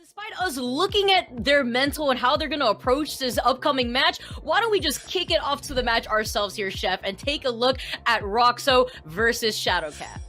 Despite us looking at their mental and how they're going to approach this upcoming match, why don't we just kick it off to the match ourselves here, Chef, and take a look at Rokso versus Shadowcat.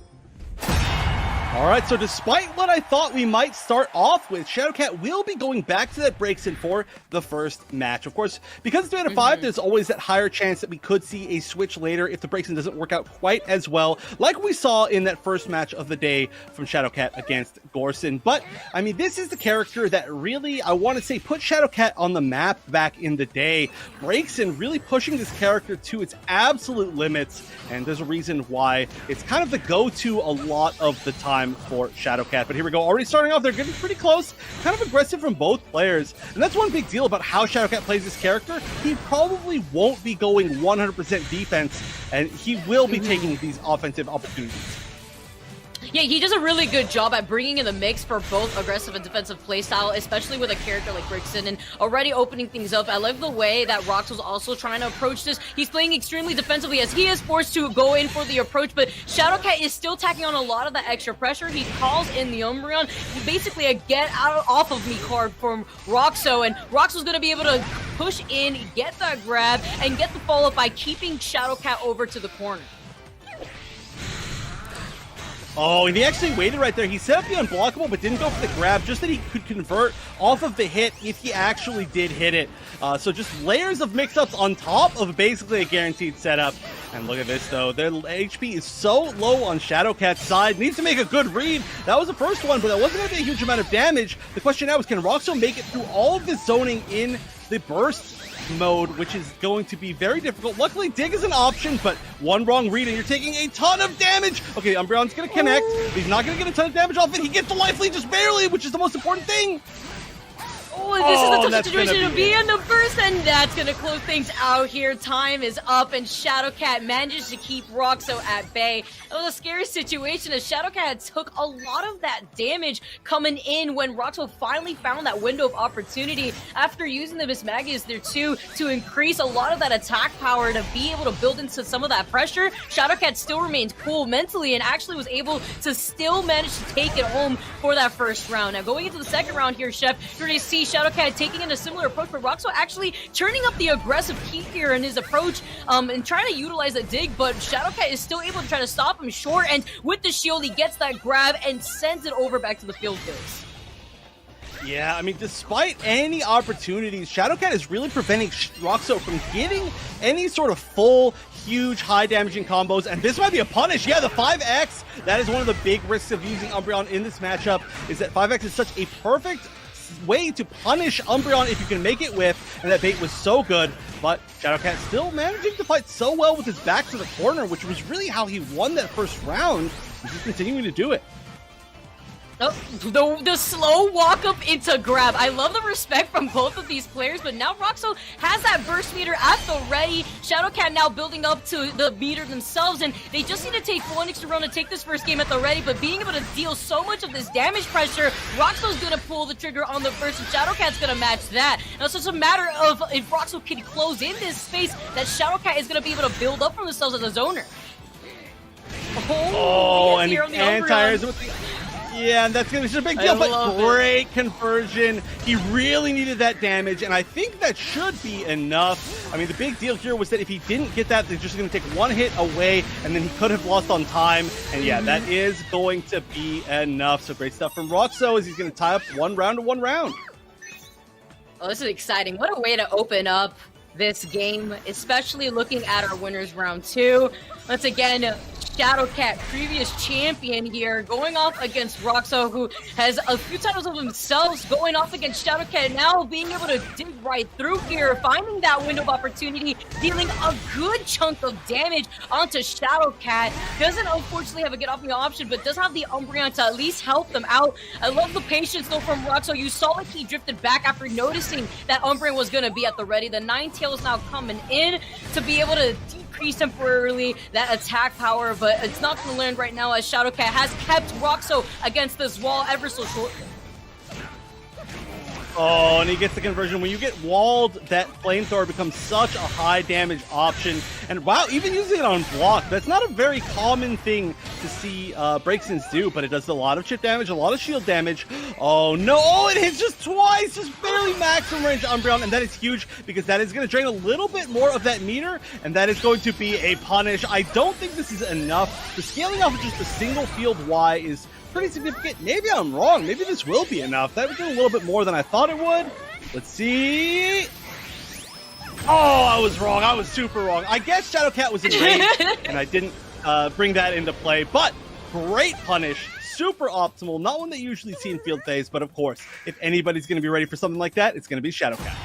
Alright, so despite what I thought we might start off with, Shadowcat will be going back to that breaks in for the first match. Of course, because it's 3 out of 5, there's always that higher chance that we could see a switch later if the breaks in doesn't work out quite as well, like we saw in that first match of the day from Shadowcat against Gorson. But, I mean, this is the character that really, I want to say, put Shadowcat on the map back in the day. Breaks in really pushing this character to its absolute limits, and there's a reason why it's kind of the go-to a lot of the time for Shadowcat. But here we go, already starting off, they're getting pretty close, kind of aggressive from both players, and that's one big deal about how Shadowcat plays this character. He probably won't be going 100% defense, and he will be taking these offensive opportunities. Yeah, he does a really good job at bringing in the mix for both aggressive and defensive playstyle, especially with a character like Rickson, and already opening things up. I love the way that Rokso's also trying to approach this. He's playing extremely defensively as he is forced to go in for the approach, but Shadowcat is still tacking on a lot of that extra pressure. He calls in the Umbreon, basically a get out off of me card from Rokso, and Rokso's going to be able to push in, get that grab, and get the follow-up by keeping Shadowcat over to the corner. Oh, and he actually waited right there. He set up the unblockable, but didn't go for the grab, just that he could convert off of the hit if he actually did hit it. So just layers of mix-ups on top of basically a guaranteed setup. And look at this, though. Their HP is so low on Shadowcat's side. Needs to make a good read. That was the first one, but that wasn't going to be a huge amount of damage. The question now is, can Rokso make it through all of this zoning in the burst mode, which is going to be very difficult. Luckily, dig is an option, but one wrong read and you're taking a ton of damage. Okay, Umbreon's gonna connect. He's not gonna get a ton of damage off it. He gets the life lead just barely, which is the most important thing. Oh, this is a tough situation to be in the first, and that's going to close things out here. Time is up, and Shadowcat manages to keep Rokso at bay. It was a scary situation as Shadowcat took a lot of that damage coming in when Rokso finally found that window of opportunity after using the Miss Magus there too to increase a lot of that attack power to be able to build into some of that pressure. Shadowcat still remained cool mentally and actually was able to still manage to take it home for that first round. Now going into the second round here, Chef, you're going to see Shadowcat taking in a similar approach, but Rokso actually turning up the aggressive key here in his approach and trying to utilize a dig, but Shadowcat is still able to try to stop him short, and with the shield, he gets that grab and sends it over back to the field base. Yeah, I mean, despite any opportunities, Shadowcat is really preventing Rokso from getting any sort of full, huge, high-damaging combos, and this might be a punish. Yeah, the 5x, that is one of the big risks of using Umbreon in this matchup, is that 5x is such a perfect way to punish Umbreon if you can make it with, and that bait was so good, but Shadowcat still managing to fight so well with his back to the corner, which was really how he won that first round. He's just continuing to do it. Oh, the slow walk up into grab. I love the respect from both of these players, but now Rokso has that burst meter at the ready. Shadowcat now building up to the meter themselves, and they just need to take one extra round to take this first game at the ready, but being able to deal so much of this damage pressure, Roxo's gonna pull the trigger on the burst, and Shadowcat's gonna match that. Now it's just a matter of if Rokso can close in this space that Shadowcat is gonna be able to build up for themselves as a zoner. Oh, and the anti-airs with the... Yeah, and that's going to be a big deal, but great conversion. He really needed that damage, and I think that should be enough. I mean, the big deal here was that if he didn't get that, they're just going to take one hit away, and then he could have lost on time. And yeah, that is going to be enough. So great stuff from Rokso as he's going to tie up 1 round to 1 round. Oh, this is exciting. What a way to open up this game, especially looking at our winners round 2. Once again, Shadowcat, previous champion here, going off against Rokso, who has a few titles of themselves, going off against Shadowcat, now being able to dig right through here, finding that window of opportunity, dealing a good chunk of damage onto Shadowcat. Doesn't unfortunately have a get off the option, but does have the Umbreon to at least help them out. I love the patience though from Rokso. You saw like he drifted back after noticing that Umbreon was going to be at the ready. The Ninetales now coming in to be able to decrease temporarily that attack power, but it's not going to land right now as Shadowcat has kept Rokso against this wall ever so short. Oh, and he gets the conversion. When you get walled, that flamethrower becomes such a high damage option. And wow, even using it on block, that's not a very common thing to see Breaksins do, but it does a lot of chip damage, a lot of shield damage. Oh no, oh, it hits just twice, just barely maximum range Umbreon, and that is huge because that is going to drain a little bit more of that meter, and that is going to be a punish. I don't think this is enough. The scaling off of just a single field Y is pretty significant. Maybe I'm wrong. Maybe this will be enough. That would do a little bit more than I thought it would. Let's see. Oh, I was wrong. I was super wrong. I guess Shadowcat was in range, and I didn't bring that into play. But great punish. Super optimal. Not one that you usually see in field phase, but of course, if anybody's going to be ready for something like that, it's going to be Shadowcat.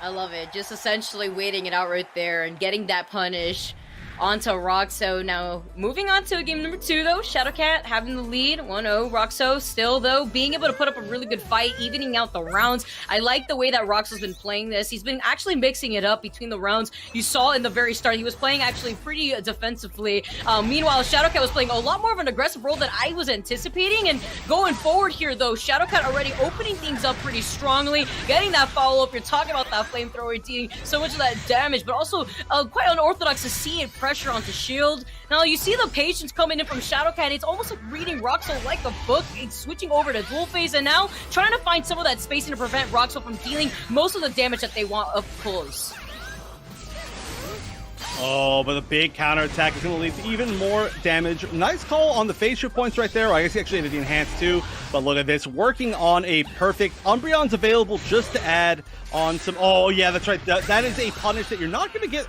I love it. Just essentially waiting it out right there and getting that punish onto Rokso. Now, moving on to game number 2, though. Shadowcat having the lead, 1-0. Rokso still, though, being able to put up a really good fight, evening out the rounds. I like the way that Rokso's been playing this. He's been actually mixing it up between the rounds. You saw in the very start, he was playing actually pretty defensively. Meanwhile, Shadowcat was playing a lot more of an aggressive role than I was anticipating. And going forward here, though, Shadowcat already opening things up pretty strongly, getting that follow-up. You're talking about that flamethrower dealing so much of that damage, but also quite unorthodox to see it pressure onto shield. Now you see the patience coming in from Shadowcat. It's almost like reading Rokso like a book. It's switching over to dual phase and now trying to find some of that spacing to prevent Rokso from dealing most of the damage that they want up close. Oh, but the big counterattack is going to lead to even more damage. Nice call on the phase shift points right there. I guess he actually ended the enhance too. But look at this, working on a perfect. Umbreon's available just to add on some. Oh yeah, that's right. That is a punish that you're not going to get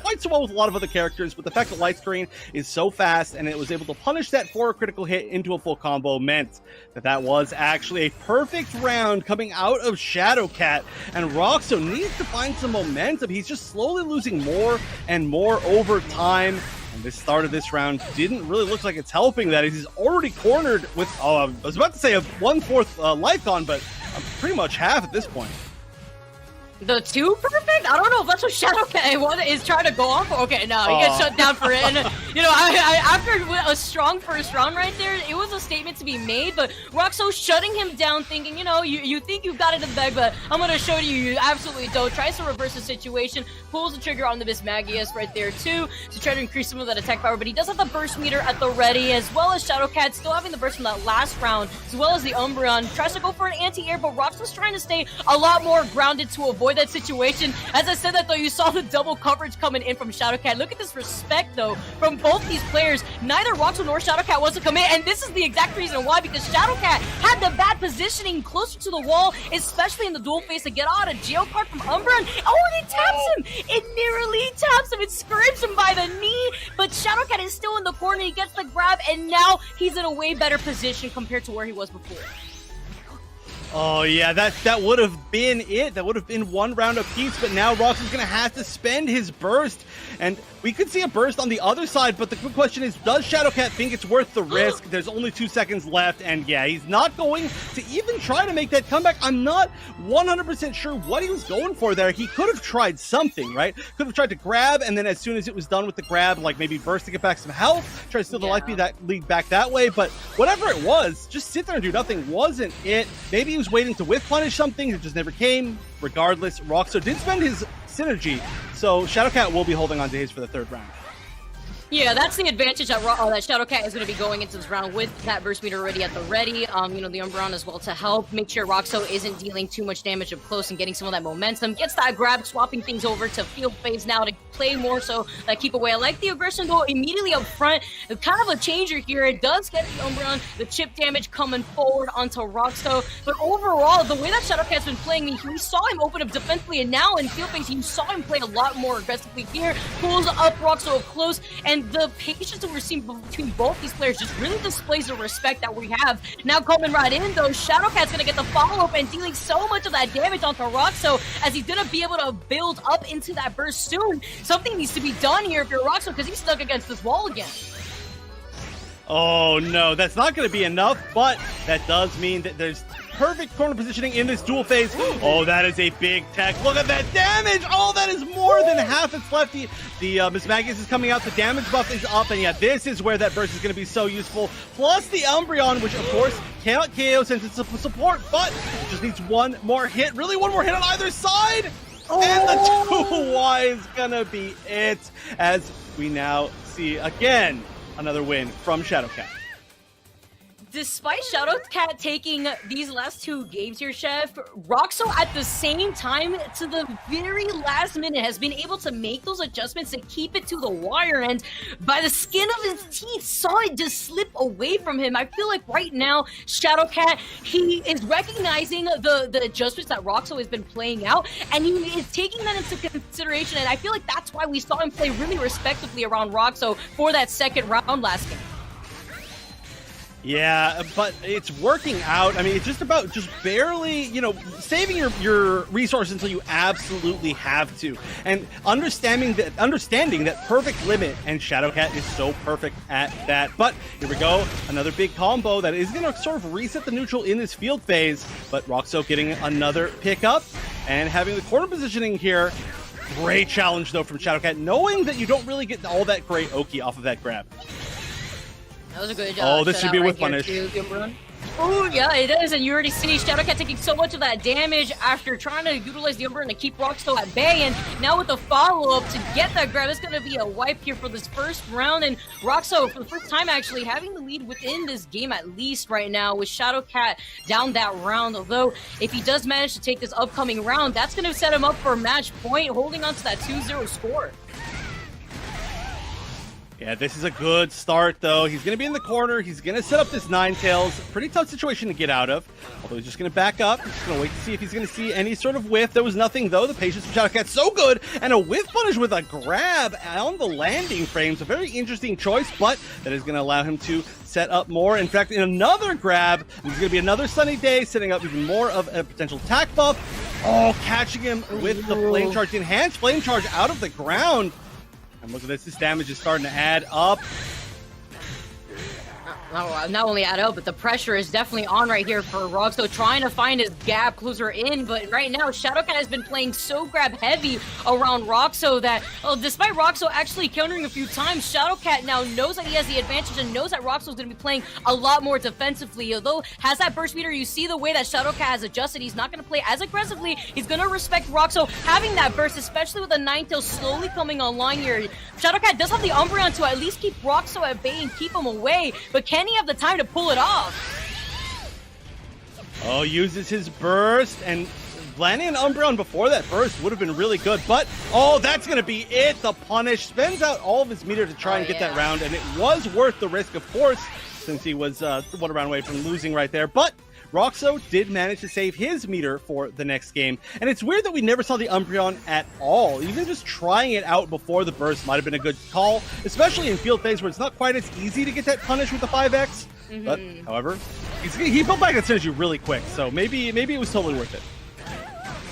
quite so well with a lot of other characters, but the fact that Light Screen is so fast and it was able to punish that for a critical hit into a full combo meant that was actually a perfect round coming out of Shadowcat, and Rokso needs to find some momentum. He's just slowly losing more and more over time, and this start of this round didn't really look like it's helping that. He's already cornered with, I was about to say a 1/4 life gone, but pretty much half at this point. The 2 perfect? I don't know if that's what Shadowcat is trying to go on for. Okay, no, he gets shut down for it. And, you know, after a strong first round right there, it was a statement to be made, but Rokso shutting him down thinking, you know, you think you've got it in the bag, but I'm going to show you absolutely don't. Tries to reverse the situation, pulls the trigger on the Mismagius right there too, to try to increase some of that attack power, but he does have the burst meter at the ready, as well as Shadowcat still having the burst from that last round, as well as the Umbreon. Tries to go for an anti-air, but Rokso's trying to stay a lot more grounded to avoid that situation. As I said that though, you saw the double coverage coming in from Shadowcat. Look at this respect though from both these players. Neither Rokso nor Shadowcat wants to commit, and this is the exact reason why, because Shadowcat had the bad positioning closer to the wall, especially in the dual phase, to get out a jail card from Umbreon. Oh, and it taps him! It nearly taps him! It scrapes him by the knee, but Shadowcat is still in the corner. He gets the grab, and now he's in a way better position compared to where he was before. Oh yeah, that would have been it. That would have been one round apiece, but now Rokso's going to have to spend his burst, and we could see a burst on the other side, but the quick question is, does Shadowcat think it's worth the risk? There's only 2 seconds left, and yeah, he's not going to even try to make that comeback. I'm not 100% sure what he was going for there. He could have tried something, right? Could have tried to grab, and then as soon as it was done with the grab, like maybe burst to get back some health, try to steal the life lead back that way, but whatever it was, just sit there and do nothing wasn't it. Maybe he was waiting to whiff punish something, it just never came. Regardless, Rokso did spend his synergy, so Shadowcat will be holding on to his for the 3rd round. Yeah, that's the advantage that Shadowcat is going to be going into this round with that burst meter already at the ready. You know, the Umbreon as well to help make sure Rokso isn't dealing too much damage up close and getting some of that momentum. Gets that grab, swapping things over to field phase now to play more so that keep away. I like the aggression though immediately up front. Kind of a changer here. It does get the Umbreon, the chip damage coming forward onto Rokso. But overall, the way that Shadowcat's been playing, we saw him open up defensively, and now in field phase, you saw him play a lot more aggressively here. Pulls up Rokso up close, and the patience that we're seeing between both these players just really displays the respect that we have. Now coming right in though, Shadowcat's gonna get the follow-up and dealing so much of that damage onto Rokso, as he's gonna be able to build up into that burst soon. Something needs to be done here if you're Rokso, because he's stuck against this wall again. Oh no, that's not going to be enough, but that does mean that there's perfect corner positioning in this duel phase. Oh, that is a big tech. Look at that damage. Oh, that is more than half its left. The Miss Magus is coming out. The damage buff is up, and yeah, this is where that burst is going to be so useful. Plus the Umbreon, which of course cannot KO since it's a support, but it just needs one more hit. Really, one more hit on either side. And the 2Y is going to be it, as we now see again another win from Shadowcat. Despite Shadowcat taking these last 2 games here, Chef, Rokso at the same time, to the very last minute, has been able to make those adjustments and keep it to the wire, and by the skin of his teeth, saw it just slip away from him. I feel like right now, Shadowcat, he is recognizing the adjustments that Rokso has been playing out, and he is taking that into consideration, and I feel like that's why we saw him play really respectively around Rokso for that second round last game. Yeah, but it's working out. I mean, it's just about just barely, you know, saving your resources until you absolutely have to. And understanding that perfect limit, and Shadowcat is so perfect at that. But here we go, another big combo that is going to sort of reset the neutral in this field phase. But Rokso getting another pickup and having the corner positioning here. Great challenge, though, from Shadowcat, knowing that you don't really get all that great Oki off of that grab. That was a good job. Oh, this should be with punish. Oh, yeah, it is. And you already see Shadowcat taking so much of that damage after trying to utilize the Umbreon to keep Rokso at bay. And now with the follow-up to get that grab, it's going to be a wipe here for this first round. And Rokso, for the first time, actually having the lead within this game at least right now with Shadowcat down that round. Although, if he does manage to take this upcoming round, that's going to set him up for match point, holding on to that 2-0 score. Yeah, this is a good start, though. He's going to be in the corner. He's going to set up this Ninetales. Pretty tough situation to get out of. Although he's just going to back up. He's just going to wait to see if he's going to see any sort of whiff. There was nothing, though. The patience from Shadowcat so good. And a whiff punish with a grab on the landing frames. A very interesting choice, but that is going to allow him to set up more. In fact, in another grab, there's going to be another sunny day, setting up even more of a potential attack buff. Oh, catching him with the Flame Charge. Enhanced Flame Charge out of the ground. And look at this damage is starting to add up. Not only add up, but the pressure is definitely on right here for Rokso, trying to find his gap closer in. But right now, Shadowcat has been playing so grab heavy around Rokso that, despite Rokso actually countering a few times, Shadowcat now knows that he has the advantage and knows that Rokso is going to be playing a lot more defensively. Although has that burst meter, you see the way that Shadowcat has adjusted. He's not going to play as aggressively. He's going to respect Rokso having that burst, especially with the Ninetales slowly coming online here. Shadowcat does have the Umbreon to at least keep Rokso at bay and keep him away, but can he have the time to pull it off? Oh, uses his burst, and landing an Umbreon before that burst would have been really good, but oh, that's going to be it. The punish spends out all of his meter to try and get that round, and it was worth the risk, of course, since he was 1 round away from losing right there, but Rokso did manage to save his meter for the next game. And it's weird that we never saw the Umbreon at all. Even just trying it out before the burst might have been a good call, especially in field phase where it's not quite as easy to get that punish with the 5x. But, however, he built back that synergy really quick, so maybe it was totally worth it.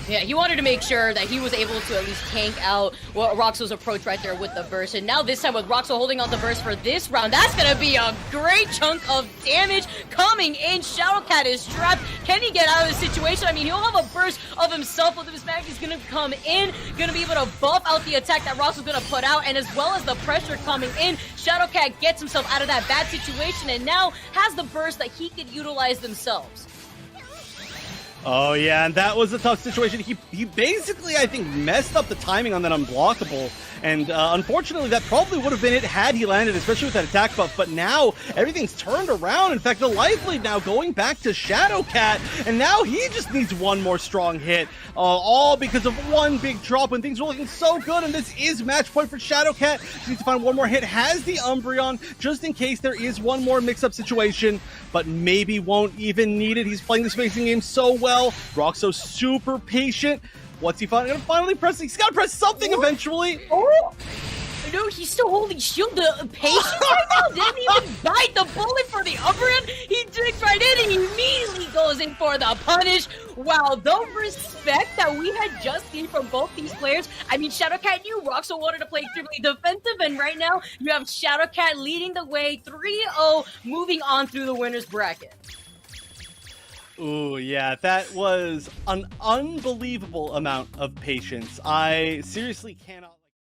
Yeah, he wanted to make sure that he was able to at least tank out Rokso's approach right there with the burst. And now this time with Rokso holding on the burst for this round, that's going to be a great chunk of damage coming in. Shadowcat is trapped. Can he get out of the situation? I mean, he'll have a burst of himself with his mag. He's going to come in, going to be able to buff out the attack that Rokso's going to put out. And as well as the pressure coming in, Shadowcat gets himself out of that bad situation and now has the burst that he could utilize themselves. Oh yeah, and that was a tough situation. He basically, I think, messed up the timing on that unblockable, and unfortunately that probably would have been it had he landed, especially with that attack buff, but now everything's turned around. In fact, the life lead now going back to Shadowcat, and now he just needs one more strong hit, all because of one big drop when things were looking so good, and this is match point for Shadowcat. He needs to find one more hit, has the Umbreon, just in case there is one more mix-up situation, but maybe won't even need it. He's playing this facing game so well. Rokso super patient. What's he gonna finally press? He's gotta press something eventually. no, he's still holding shield. The patience right now didn't even bite the bullet for the upper end. He digs right in and he immediately goes in for the punish. Wow, the respect that we had just seen from both these players. I mean, Shadowcat knew Rokso wanted to play extremely defensive, and right now you have Shadowcat leading the way 3-0, moving on through the winner's bracket. Ooh, yeah, that was an unbelievable amount of patience. I seriously cannot...